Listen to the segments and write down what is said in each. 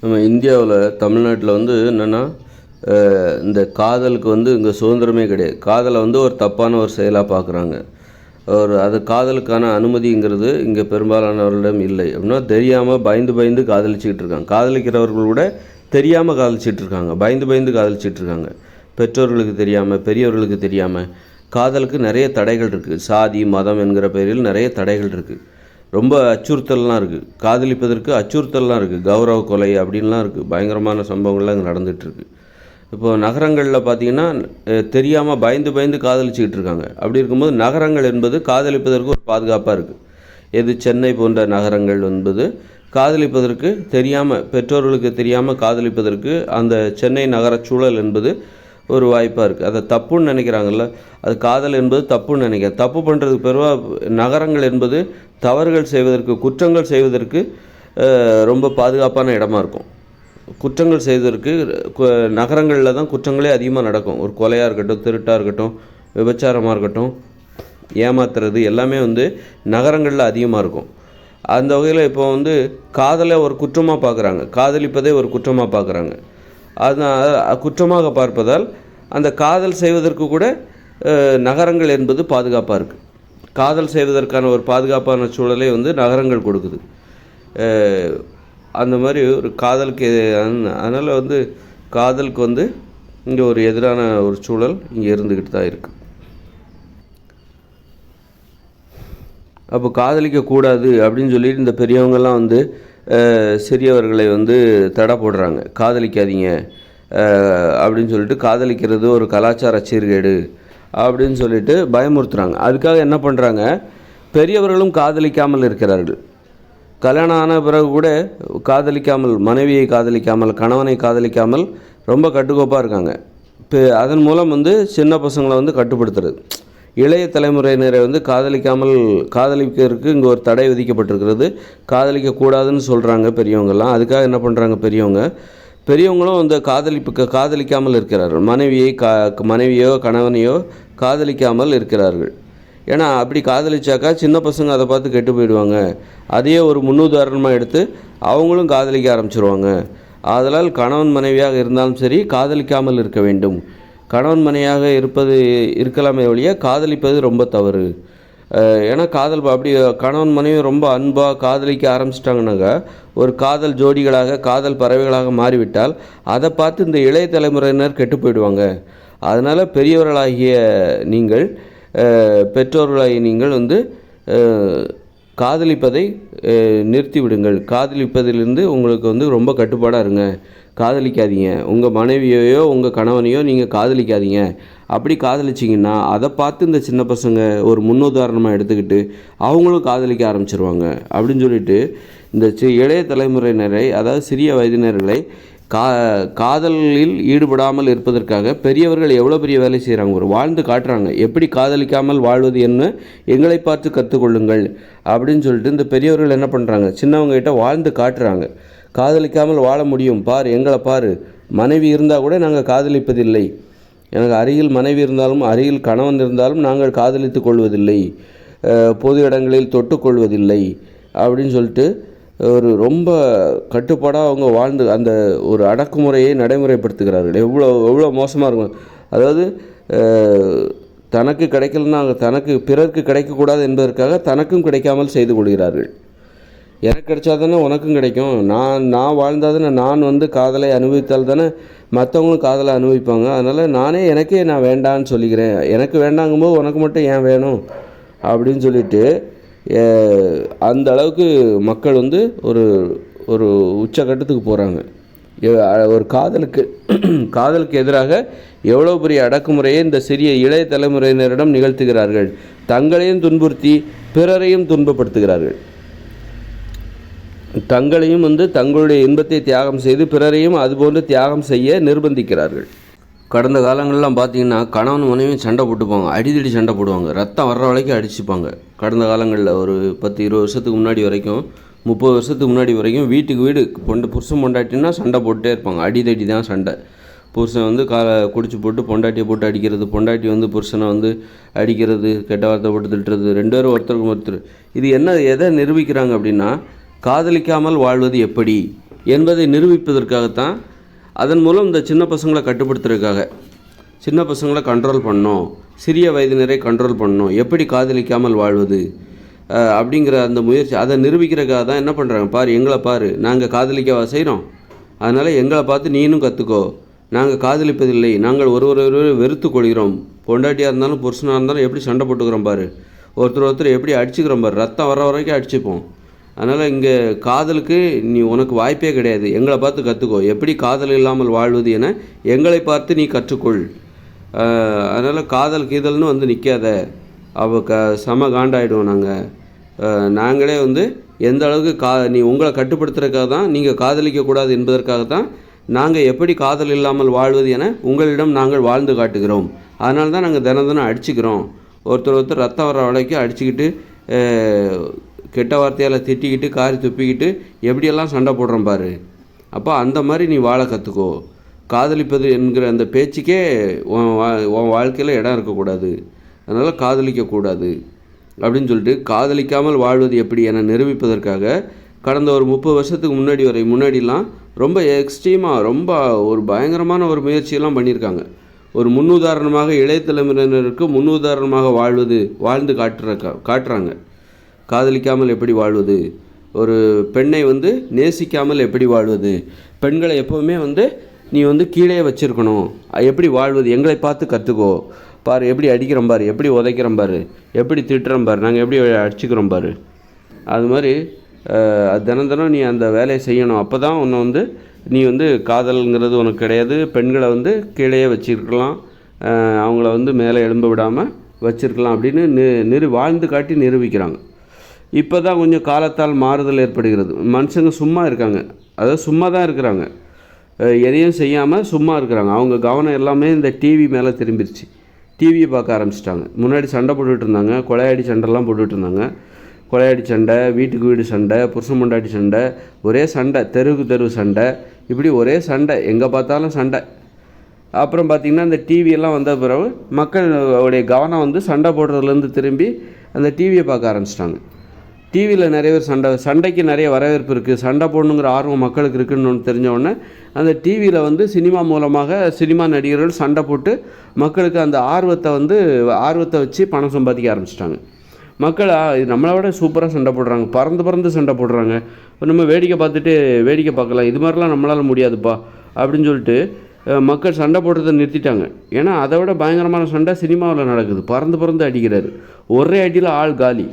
நம்ம இந்தியாவில் தமிழ்நாட்டில் என்னென்னா இந்த காதலுக்கு இங்கே சுதந்திரமே கிடையாது. காதலை ஒரு தப்பான ஒரு செயலாக பார்க்குறாங்க. அது காதலுக்கான அனுமதிங்கிறது இங்கே பெரும்பாலானவர்களிடம் இல்லை. அப்படின்னா தெரியாமல் பயந்து பயந்து காதலிச்சிக்கிட்டு இருக்காங்க. காதலிக்கிறவர்கள் கூட தெரியாமல் காதலிச்சிட்டு இருக்காங்க, பயந்து பயந்து காதலிச்சிட்டு இருக்காங்க. பெற்றோர்களுக்கு தெரியாமல், பெரியவர்களுக்கு தெரியாமல். காதலுக்கு நிறைய தடைகள் இருக்குது. சாதி மதம் என்கிற பெயரில் நிறைய தடைகள் இருக்குது. ரொம்ப அச்சுறுத்தல்லாம் இருக்குது. காதலிப்பதற்கு அச்சுறுத்தல்லாம் இருக்குது. கௌரவ கொலை அப்படின்லாம் இருக்குது. பயங்கரமான சம்பவங்கள்லாம் இங்கே நடந்துகிட்ருக்கு. இப்போது நகரங்களில் பார்த்திங்கன்னா தெரியாமல் பயந்து பயந்து காதலிச்சிக்கிட்டு இருக்காங்க. அப்படி இருக்கும்போது நகரங்கள் என்பது காதலிப்பதற்கு ஒரு பாதுகாப்பாக இருக்குது. எது சென்னை போன்ற நகரங்கள் என்பது காதலிப்பதற்கு தெரியாமல், பெற்றோர்களுக்கு தெரியாமல் காதலிப்பதற்கு அந்த சென்னை நகர சூழல் என்பது ஒரு வாய்ப்பாக இருக்குது. அதை தப்புன்னு நினைக்கிறாங்கல்ல, அது காதல் என்பது தப்புன்னு நினைக்கிறேன். தப்பு பண்ணுறதுக்கு பெருவாக நகரங்கள் என்பது தவறுகள் செய்வதற்கு, குற்றங்கள் செய்வதற்கு ரொம்ப பாதுகாப்பான இடமா இருக்கும். குற்றங்கள் செய்வதற்கு நகரங்களில் தான் குற்றங்களே அதிகமாக நடக்கும். ஒரு கொலையாக இருக்கட்டும், திருட்டாக இருக்கட்டும், விபச்சாரமாக இருக்கட்டும், ஏமாத்துறது எல்லாமே நகரங்களில் அதிகமாக இருக்கும். அந்த வகையில் இப்போ காதலை ஒரு குற்றமாக பார்க்குறாங்க. காதலிப்பதே ஒரு குற்றமாக பார்க்குறாங்க. அதனால் குற்றமாக பார்ப்பதால் அந்த காதல் செய்வதற்கு கூட நகரங்கள் என்பது பாதுகாப்பாக இருக்குது. காதல் செய்வதற்கான ஒரு பாதுகாப்பான சூழலை நகரங்கள் கொடுக்குது. அந்த மாதிரி ஒரு காதலுக்கு அதனால் காதலுக்கு இங்கே ஒரு எதிரான ஒரு சூழல் இங்கே இருந்துக்கிட்டு தான் இருக்குது. அப்போ காதலிக்கக்கூடாது அப்படின்னு சொல்லிட்டு இந்த பெரியவங்கள்லாம் சிறியவர்களை தடை போடுறாங்க. காதலிக்காதீங்க அப்படின்னு சொல்லிட்டு, காதலிக்கிறது ஒரு கலாச்சார சீர்கேடு அப்படின்னு சொல்லிட்டு பயமுறுத்துகிறாங்க. அதுக்காக என்ன பண்ணுறாங்க, பெரியவர்களும் காதலிக்காமல் இருக்கிறார்கள். கல்யாணம் ஆன பிறகு கூட காதலிக்காமல், மனைவியை காதலிக்காமல், கணவனை காதலிக்காமல் ரொம்ப கட்டுக்கோப்பாக இருக்காங்க. இப்போ அதன் மூலம் சின்ன பசங்களை கட்டுப்படுத்துறது. இளைய தலைமுறையினரை காதலிக்கிறதுக்கு இங்கே ஒரு தடை விதிக்கப்பட்டிருக்கிறது. காதலிக்கக்கூடாதுன்னு சொல்கிறாங்க பெரியவங்கள்லாம். அதுக்காக என்ன பண்ணுறாங்க பெரியவங்களும் காதலிக்காமல் இருக்கிறார்கள். மனைவியோ கணவனையோ காதலிக்காமல் இருக்கிறார்கள். ஏன்னா அப்படி காதலிச்சாக்கா சின்ன பசங்க அதை பார்த்து கெட்டு போயிடுவாங்க. அதையே ஒரு முன்னுதாரணமாக எடுத்து அவங்களும் காதலிக்க ஆரம்பிச்சிருவாங்க. ஆதலால் கணவன் மனைவியாக இருந்தாலும் சரி காதலிக்காமல் இருக்க வேண்டும். கணவன் மனைவியாக இருக்கலாமே ஒழிய காதலிப்பது ரொம்ப தவறு. ஏன்னா அப்படி கணவன் மனைவி ரொம்ப அன்பாக காதலிக்க ஆரம்பிச்சிட்டாங்கன்னாக்கா ஒரு காதல் ஜோடிகளாக, காதல் பறவைகளாக மாறிவிட்டால் அதை பார்த்து இந்த இளைய தலைமுறையினர் கெட்டு போயிடுவாங்க. அதனால் பெரியவர்களாகிய நீங்கள், பெற்றோர்களாகிய நீங்கள் காதலிப்பதை நிறுத்திவிடுங்கள். காதலிப்பதிலிருந்து உங்களுக்கு ரொம்ப கட்டுப்பாடாக இருங்க. காதலிக்காதீங்க. உங்கள் மனைவியையோ உங்கள் கணவனையோ நீங்கள் காதலிக்காதீங்க. அப்படி காதலிச்சிங்கன்னா அதை பார்த்து இந்த சின்ன பசங்க ஒரு முன்னுதாரணமாக எடுத்துக்கிட்டு அவங்களும் காதலிக்க ஆரம்பிச்சிருவாங்க அப்படின்னு சொல்லிட்டு இந்த இளைய தலைமுறையினரை, அதாவது சிறிய வயதினர்களை காதலில் ஈடுபடாமல் இருப்பதற்காக பெரியவர்கள் எவ்வளோ பெரிய வேலை செய்கிறாங்க, ஒரு வாழ்ந்து காட்டுறாங்க. எப்படி காதலிக்காமல் வாழ்வது என்ன எங்களை பார்த்து கற்றுக்கொள்ளுங்கள் அப்படின்னு சொல்லிட்டு இந்த பெரியவர்கள் என்ன பண்ணுறாங்க, சின்னவங்ககிட்ட வாழ்ந்து காட்டுறாங்க. காதலிக்காமல் வாழ முடியும், பார் எங்களை பாரு, மனைவி இருந்தால் கூட நாங்கள் காதலிப்பதில்லை, எனக்கு அருகில் மனைவி இருந்தாலும் அருகில் கணவன் இருந்தாலும் நாங்கள் காதலித்து கொள்வதில்லை, பொது இடங்களில் தொட்டுக்கொள்வதில்லை அப்படின்னு சொல்லிட்டு ஒரு ரொம்ப கட்டுப்பாடாக அவங்க வாழ்ந்து அந்த ஒரு அடக்குமுறையை நடைமுறைப்படுத்துகிறார்கள். எவ்வளோ மோசமாக இருக்கும். அதாவது தனக்கு கிடைக்கலன்னா தனக்கு பிறருக்கு கிடைக்கக்கூடாது என்பதற்காக தனக்கும் கிடைக்காமல் செய்து கொள்கிறார்கள். எனக்கு கிடைச்சா தானே உனக்கும் கிடைக்கும், நான் வாழ்ந்தால் தானே, நான் காதலை அனுபவித்தால் தானே மற்றவங்களும் காதலை அனுபவிப்பாங்க, அதனால் எனக்கே நான் வேண்டான்னு சொல்லிக்கிறேன், எனக்கு வேண்டாங்கும்போது உனக்கு மட்டும் ஏன் வேணும் அப்படின்னு சொல்லிட்டு அந்த அளவுக்கு மக்கள் ஒரு ஒரு உச்சக்கட்டத்துக்கு போகிறாங்க. ஒரு காதலுக்கு எதிராக எவ்வளோ பெரிய அடக்குமுறையை இந்த சிறிய இளைய தலைமுறையினரிடம் நிகழ்த்துகிறார்கள். தங்களையும் துன்புறுத்தி பிறரையும் துன்பப்படுத்துகிறார்கள். தங்களையும் தங்களுடைய இன்பத்தை தியாகம் செய்து பிறரையும் அதுபோன்று தியாகம் செய்ய நிர்பந்திக்கிறார்கள். கடந்த காலங்கள்லாம் பார்த்திங்கன்னா கணவன் மனைவியும் சண்டை போட்டுப்பாங்க, அடிதடி சண்டை போடுவாங்க, ரத்தம் வர்ற வரைக்கும் அடிச்சுப்பாங்க. கடந்த காலங்களில் ஒரு 10-20 வருஷத்துக்கு முன்னாடி வரைக்கும், 30 வருஷத்துக்கு முன்னாடி வரைக்கும் வீட்டுக்கு வீடு புருஷன் பொண்டாட்டின்னா சண்டை போட்டுட்டே இருப்பாங்க. அடிதடி தான் சண்டை. புருஷன் குடிச்சு போட்டு பொண்டாட்டியை போட்டு அடிக்கிறது, பொண்டாட்டி புருஷனை அடிக்கிறது, கெட்ட வார்த்தை போட்டு திட்டுறது, 2 பேரும் ஒருத்தருக்கு ஒருத்தர். இது எதை நிரூபிக்கிறாங்க அப்படின்னா, காதலிக்காமல் வாழ்வது எப்படி என்பதை நிரூபிப்பதற்காகத்தான், அதன் மூலம் இந்த சின்ன பசங்களை கட்டுப்படுத்துறதுக்காக, சின்ன பசங்களை கண்ட்ரோல் பண்ணணும், சிறிய வயதினரை கண்ட்ரோல் பண்ணணும், எப்படி காதலிக்காமல் வாழ்வது அப்படிங்கிற அந்த முயற்சி, அதை நிரூபிக்கிறதுக்காக தான் என்ன பண்ணுறாங்க, பாரு எங்களை பாரு, நாங்கள் காதலிக்கவா செய்கிறோம், அதனால் எங்களை பார்த்து நீனும் கற்றுக்கோ, நாங்கள் காதலிப்பதில்லை, நாங்கள் ஒருவர் வெறுத்து கொள்கிறோம், பொண்டாட்டியாக இருந்தாலும் புருஷனாக இருந்தாலும் எப்படி சண்டை போட்டுக்கிறோம் பாரு, ஒருத்தர் எப்படி அடிச்சுக்கிறோம் பாரு, ரத்தம் வர வரைக்கும் அடிச்சுப்போம். அதனால் இங்கே காதலுக்கு நீ உனக்கு வாய்ப்பே கிடையாது, எங்களை பார்த்து கற்றுக்கோ, எப்படி காதல் இல்லாமல் வாழ்வது என எங்களை பார்த்து நீ கற்றுக்கொள். அதனால் காதல் கீதல்னு வந்து நிற்காத, செம காண்டாயிடுவோம் நாங்களே வந்து எந்த அளவுக்கு நீ உங்களை கட்டுப்படுத்துறதுக்காக தான், நீங்கள் காதலிக்கக்கூடாது என்பதற்காக தான் நாங்கள் எப்படி காதல் இல்லாமல் வாழ்வது என உங்களிடம் நாங்கள் வாழ்ந்து காட்டுகிறோம். அதனால தான் நாங்கள் தினம் அடிச்சுக்கிறோம், ஒருத்தர் ரத்தம் வர வரைக்கும் அடிச்சுக்கிட்டு கெட்ட வார்த்தையால் திட்டிக்கிட்டு காரி துப்பிக்கிட்டு எப்படியெல்லாம் சண்டை போடுறோம் பாரு. அப்போ அந்த மாதிரி நீ வாழ கற்றுக்கோ, காதலிப்பது என்கிற அந்த பேச்சுக்கே உன் வாழ்க்கையில் இடம் இருக்கக்கூடாது, அதனால் காதலிக்கக்கூடாது அப்படின்னு சொல்லிட்டு, காதலிக்காமல் வாழ்வது எப்படி என நிரூபிப்பதற்காக கடந்த ஒரு 30 வருஷத்துக்கு முன்னாடிலாம் ரொம்ப எக்ஸ்ட்ரீமாக ரொம்ப ஒரு பயங்கரமான ஒரு முயற்சியெல்லாம் பண்ணியிருக்காங்க. ஒரு முன்னுதாரணமாக இளைய தலைமுறையினருக்கு முன்னுதாரணமாக வாழ்ந்து காட்டுறாங்க. காதலிக்காமல் எப்படி வாழ்வது, ஒரு பெண்ணை வந்து நேசிக்காமல் எப்படி வாழ்வது, பெண்களை எப்போவுமே வந்து நீ வந்து கீழே வச்சுருக்கணும், எப்படி வாழ்வது எங்களை பார்த்து கற்றுக்கோ, பாரு எப்படி அடிக்கிறோம் பாரு, எப்படி உதைக்கிறோம் பாரு, எப்படி திட்டுறோம் பாரு, நாங்கள் எப்படி அடிச்சுக்கிறோம் பாரு. அது மாதிரி தினம் நீ அந்த வேலையை செய்யணும். அப்போ தான் உன்னை வந்து நீ வந்து காதல்ங்கிறது உனக்கு கிடையாது, பெண்களை வந்து கீழே வச்சுருக்கலாம், அவங்கள வந்து மேலே எழும்ப விடாமல் வச்சுருக்கலாம் அப்படின்னு வாழ்ந்து காட்டி நிரூபிக்கிறாங்க. இப்போ தான் கொஞ்சம் காலத்தால் மாறுதல் ஏற்படுகிறது. மனுஷங்க சும்மா இருக்காங்க, அதாவது சும்மா தான் இருக்கிறாங்க, எதையும் செய்யாமல் சும்மா இருக்கிறாங்க. அவங்க கவனம் எல்லாமே இந்த டிவி மேலே திரும்பிடுச்சு, டிவியை பார்க்க ஆரம்பிச்சிட்டாங்க. முன்னாடி சண்டை போட்டுக்கிட்டு இருந்தாங்க, கொலையாடி சண்டைலாம் போட்டுக்கிட்டு இருந்தாங்க. கொலையாடி சண்டை, வீட்டுக்கு வீடு சண்டை, புருஷன் பொண்டாட்டி சண்டை, ஒரே சண்டை, தெருவுக்கு தெருவு சண்டை, இப்படி ஒரே சண்டை, எங்கே பார்த்தாலும் சண்டை. அப்புறம் பார்த்திங்கன்னா இந்த டிவியெல்லாம் வந்த பிறகு மக்களுடைய கவனம் வந்து சண்டை போடுறதுலேருந்து திரும்பி அந்த டிவியை பார்க்க ஆரம்பிச்சிட்டாங்க. டிவியில் நிறைய பேர் சண்டைக்கு நிறைய வரவேற்பு இருக்குது, சண்டை போடணுங்கிற ஆர்வம் மக்களுக்கு இருக்குன்னு தெரிஞ்சவுடனே அந்த டிவியில் வந்து சினிமா மூலமாக சினிமா நடிகர்கள் சண்டை போட்டு மக்களுக்கு அந்த ஆர்வத்தை வச்சு பணம் சம்பாதிக்க ஆரம்பிச்சிட்டாங்க. மக்கள் நம்மளை விட சூப்பராக சண்டை போடுறாங்க, பறந்து சண்டை போடுறாங்க, நம்ம வேடிக்கை பார்க்கலாம், இது மாதிரிலாம் நம்மளால் முடியாதுப்பா அப்படின்னு சொல்லிட்டு மக்கள் சண்டை போடுறதை நிறுத்திட்டாங்க. ஏன்னா அதை விட பயங்கரமான சண்டை சினிமாவில் நடக்குது, பறந்து அடிக்கிறாரு, ஒரே அடியில் ஆள் காலி.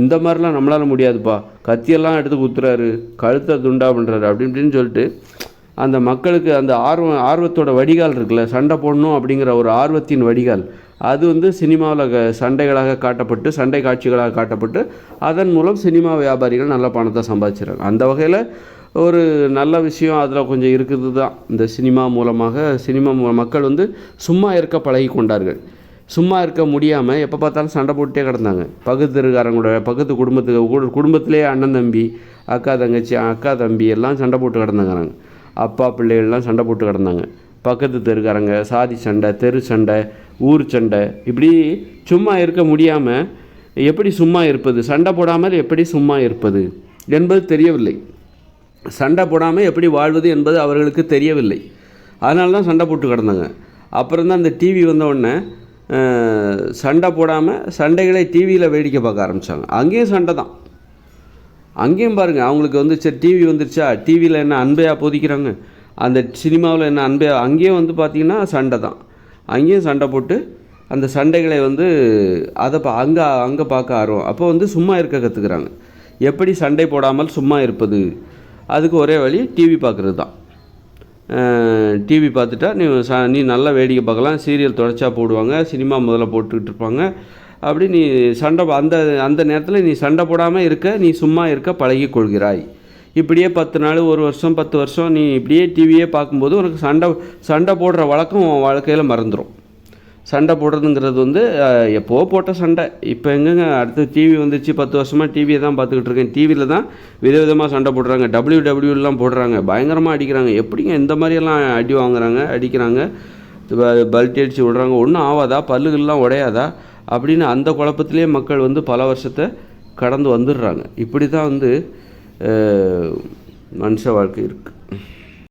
இந்த மாதிரிலாம் நம்மளால் முடியாதுப்பா, கத்தியெல்லாம் எடுத்து குத்துறாரு, கழுத்தை துண்டா பண்ணுறாரு அப்படின்னு சொல்லிட்டு அந்த மக்களுக்கு அந்த ஆர்வத்தோட வடிகால் இருக்குல்ல, சண்டை போடணும் அப்படிங்கிற ஒரு ஆர்வத்தின் வடிகால், அது வந்து சினிமாவில் சண்டைகளாக காட்டப்பட்டு, சண்டை காட்சிகளாக காட்டப்பட்டு, அதன் மூலம் சினிமா வியாபாரிகள் நல்ல பணத்தை சம்பாதிச்சிடறாங்க. அந்த வகையில் ஒரு நல்ல விஷயம் அதில் கொஞ்சம் இருக்குது தான். இந்த சினிமா மூலமாக மக்கள் வந்து சும்மா இருக்க பழகி கொண்டார்கள். சும்மா இருக்க முடியாமல் எப்போ பார்த்தாலும் சண்டை போட்டுகிட்டே கிடந்தாங்க. பக்கத்து தெருக்காரங்களோட, பக்கத்து குடும்பத்திலே அண்ணன் தம்பி, அக்கா தங்கச்சி, அக்கா தம்பி எல்லாம் சண்டை போட்டு கிடந்தாங்கிறாங்க. அப்பா பிள்ளைகள்லாம் சண்டை போட்டு கிடந்தாங்க. பக்கத்து தெருக்காரங்க, சாதி சண்டை, தெரு சண்டை, ஊர் சண்டை, இப்படி சும்மா இருக்க முடியாமல் எப்படி சும்மா இருப்பது, சண்டை போடாமல் எப்படி சும்மா இருப்பது என்பது தெரியவில்லை. சண்டை போடாமல் எப்படி வாழ்வது என்பது அவர்களுக்கு தெரியவில்லை. அதனால தான் சண்டை போட்டு கிடந்தாங்க. அப்புறம் தான் இந்த டிவி வந்தவுடனே சண்டை போடாமல் சண்டைகளை டிவியில் வேடிக்கை பார்க்க ஆரம்பித்தாங்க. அங்கேயும் சண்டை தான், அங்கேயும் பாருங்கள். அவங்களுக்கு வந்து சரி டிவி வந்துருச்சா, டிவியில் என்ன அன்பையாக போதிக்கிறாங்க, அந்த சினிமாவில் என்ன அன்பையாக, அங்கேயும் வந்து பார்த்திங்கன்னா சண்டை தான். அங்கேயும் சண்டை போட்டு அந்த சண்டைகளை வந்து அதை அங்கே பார்க்க ஆர்வம். அப்போ வந்து சும்மா இருக்க கற்றுக்குறாங்க. எப்படி சண்டை போடாமல் சும்மா இருப்பது, அதுக்கு ஒரே வழி டிவி பார்க்குறது தான். டிவி பார்த்துட்டா நீ நல்லா வேடிக்கை பார்க்கலாம், சீரியல் தொடச்சா போடுவாங்க, சினிமா முதல்ல போட்டுக்கிட்டு இருப்பாங்க. அப்படி நீ அந்த நேரத்தில் நீ சண்டை போடாமல் இருக்க, நீ சும்மா இருக்க பழகி கொள்கிறாய். இப்படியே 10 நாள், 1 வருஷம், 10 வருஷம் நீ இப்படியே டிவியே பார்க்கும்போது உனக்கு சண்டை போடுற வழக்கம் உன் வாழ்க்கையில் மறந்துடும். சண்டை போடுறதுங்கிறது வந்து எப்போ போட்ட சண்டை. இப்போ எங்கேங்க அடுத்து டிவி வந்துச்சு, 10 வருஷமாக டிவியை தான் பார்த்துக்கிட்டு இருக்கேன். டிவியில் தான் விதவிதமாக சண்டை போடுறாங்க, WWEலாம் போடுறாங்க, பயங்கரமாக அடிக்கிறாங்க. எப்படிங்க இந்த மாதிரியெல்லாம் அடி வாங்குறாங்க, அடிக்கிறாங்க, பல்ட்டி அடித்து விடுறாங்க, ஒன்றும் ஆகாதா, பல்லுகள்லாம் உடையாதா அப்படின்னு அந்த குழப்பத்திலே மக்கள் வந்து பல வருஷத்தை கடந்து வந்துடுறாங்க. இப்படி தான் வந்து மனுஷ வாழ்க்கை இருக்குது.